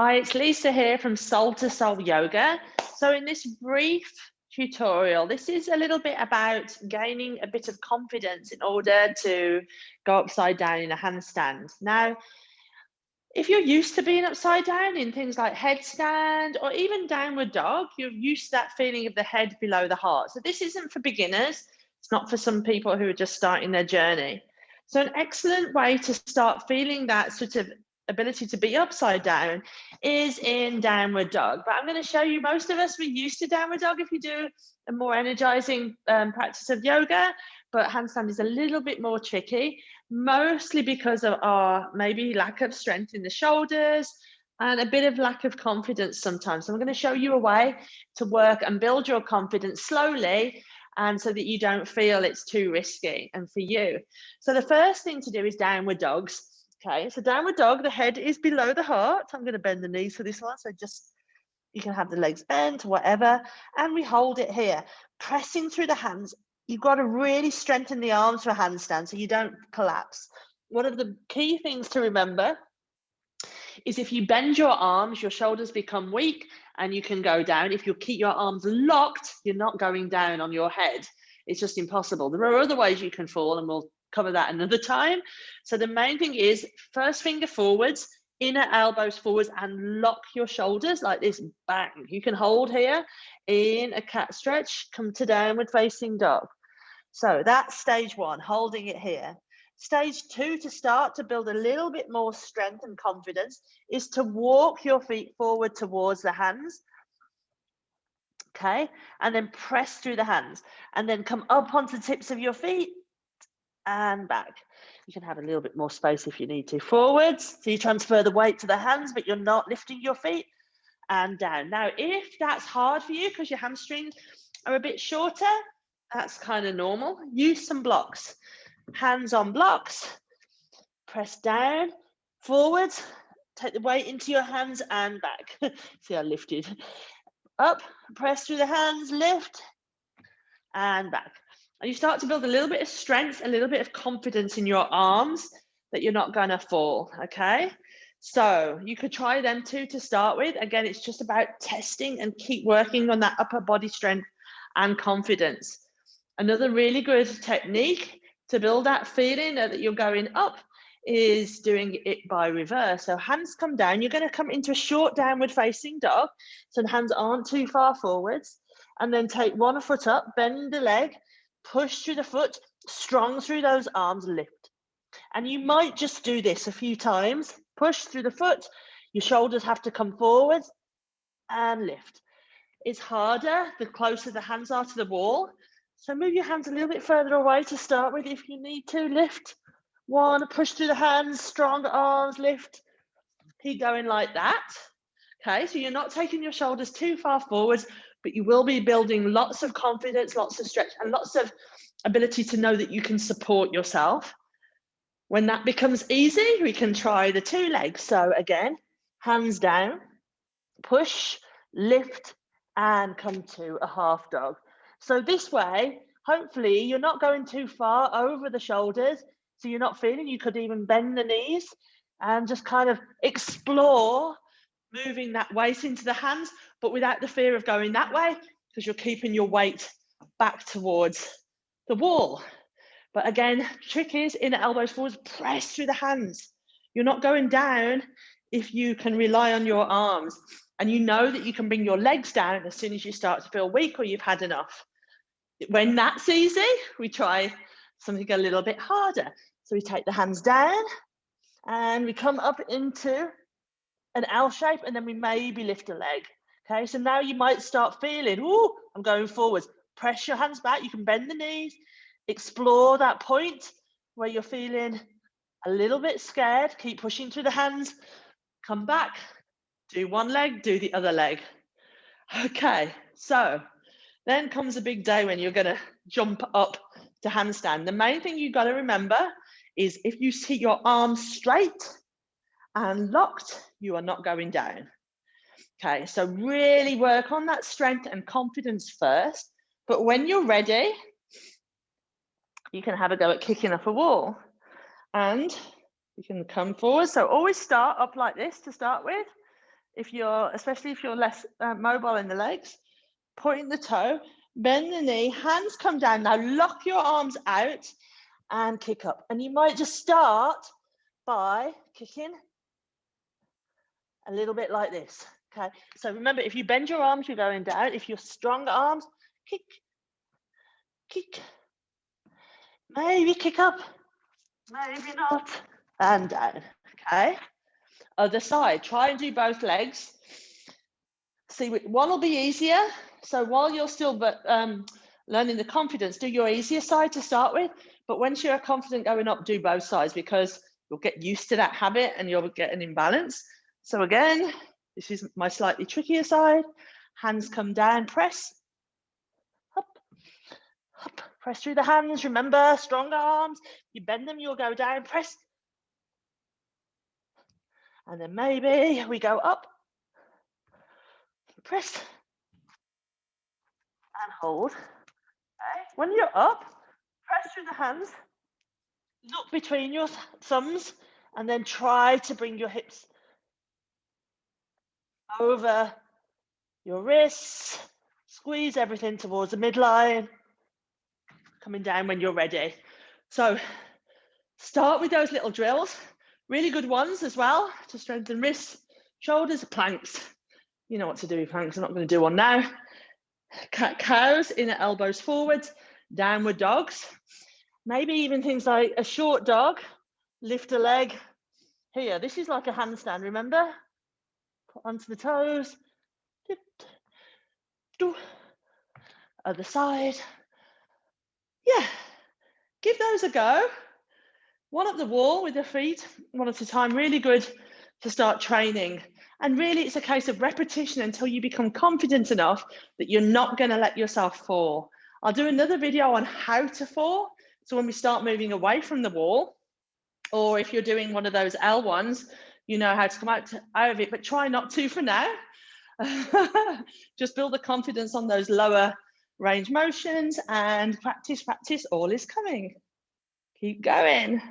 Hi, it's Lisa here from Soul to Soul Yoga. So in this brief tutorial, this is a little bit about gaining a bit of confidence in order to go upside down in a handstand. Now, if you're used to being upside down in things like headstand or even downward dog, you're used to that feeling of the head below the heart. So this isn't for beginners. It's not for some people who are just starting their journey. So an excellent way to start feeling that sort of ability to be upside down is in downward dog. But I'm going to show you, most of us, we're used to downward dog if you do a more energizing practice of yoga, but handstand is a little bit more tricky, mostly because of our maybe lack of strength in the shoulders and a bit of lack of confidence sometimes. So I'm going to show you a way to work and build your confidence slowly, and so that you don't feel it's too risky and for you. So the first thing to do is downward dogs. Okay, so downward dog, the head is below the heart. I'm going to bend the knees for this one. So just, you can have the legs bent, whatever. And we hold it here, pressing through the hands. You've got to really strengthen the arms for a handstand so you don't collapse. One of the key things to remember is if you bend your arms, your shoulders become weak and you can go down. If you keep your arms locked, you're not going down on your head. It's just impossible. There are other ways you can fall, and we'll cover that another time. So the main thing is first finger forwards, inner elbows forwards, and lock your shoulders like this. Bang. You can hold here in a cat stretch, come to downward facing dog. So that's stage one, holding it here. Stage two, to start to build a little bit more strength and confidence, is to walk your feet forward towards the hands. Okay, and then press through the hands and then come up onto the tips of your feet and back. You can have a little bit more space if you need to. Forwards, so you transfer the weight to the hands, but you're not lifting your feet, and down. Now, if that's hard for you because your hamstrings are a bit shorter, that's kind of normal. Use some blocks. Hands on blocks, press down, forwards, take the weight into your hands and back. See, I lifted. Up, press through the hands, lift, and back. And you start to build a little bit of strength, a little bit of confidence in your arms that you're not going to fall, okay? So you could try them too to start with. Again, it's just about testing and keep working on that upper body strength and confidence. Another really good technique to build that feeling that you're going up is doing it by reverse. So hands come down, you're going to come into a short downward facing dog. So the hands aren't too far forwards. And then take one foot up, bend the leg, push through the foot, strong through those arms, lift. And you might just do this a few times. Push through the foot, your shoulders have to come forward and lift. It's harder the closer the hands are to the wall. So move your hands a little bit further away to start with if you need to. Lift. One, push through the hands, strong arms, lift. Keep going like that. Okay, so you're not taking your shoulders too far forwards, but you will be building lots of confidence, lots of stretch, and lots of ability to know that you can support yourself. When that becomes easy, we can try the two legs. So again, hands down, push, lift, and come to a half dog. So this way, hopefully you're not going too far over the shoulders, so you're not feeling, you could even bend the knees and just kind of explore moving that weight into the hands, but without the fear of going that way, because you're keeping your weight back towards the wall. But again, trick is inner elbows forwards, press through the hands. You're not going down if you can rely on your arms. And you know that you can bring your legs down as soon as you start to feel weak or you've had enough. When that's easy, we try something a little bit harder. So we take the hands down and we come up into an L shape, and then we maybe lift a leg. Okay, so now you might start feeling, oh, I'm going forwards. Press your hands back. You can bend the knees, explore that point where you're feeling a little bit scared. Keep pushing through the hands. Come back. Do one leg, do the other leg. Okay, so then comes a big day when you're going to jump up to handstand. The main thing you've got to remember is if you see your arms straight and locked, you are not going down. Okay, so really work on that strength and confidence first. But when you're ready, you can have a go at kicking up a wall. And you can come forward. So always start up like this to start with. especially if you're less mobile in the legs, point the toe, bend the knee, hands come down. Now lock your arms out and kick up. And you might just start by kicking a little bit like this. Okay, so remember, if you bend your arms, you're going down. If you're strong arms, kick, kick, maybe kick up, maybe not, and down. Okay, other side, try and do both legs. See, one will be easier. So while you're still learning the confidence, do your easier side to start with. But once you're confident going up, do both sides, because you'll get used to that habit and you'll get an imbalance. So again, this is my slightly trickier side. Hands come down, press. Up, up, press through the hands. Remember, strong arms. You bend them, you'll go down, press. And then maybe we go up, press, and hold. Okay. When you're up, press through the hands. Look between your thumbs, and then try to bring your hips over your wrists. Squeeze everything towards the midline. Coming down when you're ready. So start with those little drills, really good ones as well, to strengthen wrists, shoulders, planks. You know what to do with planks. I'm not going to do one now. Cat cows, inner elbows forwards, downward dogs. Maybe even things like a short dog, lift a leg. Here, this is like a handstand, remember? Put onto the toes. Other side. Yeah, give those a go. One up the wall with your feet, one at a time, really good to start training. And really it's a case of repetition until you become confident enough that you're not going to let yourself fall. I'll do another video on how to fall. So when we start moving away from the wall, or if you're doing one of those L ones, you know how to come out of it, but try not to for now. Just build the confidence on those lower range motions and practice, all is coming. Keep going.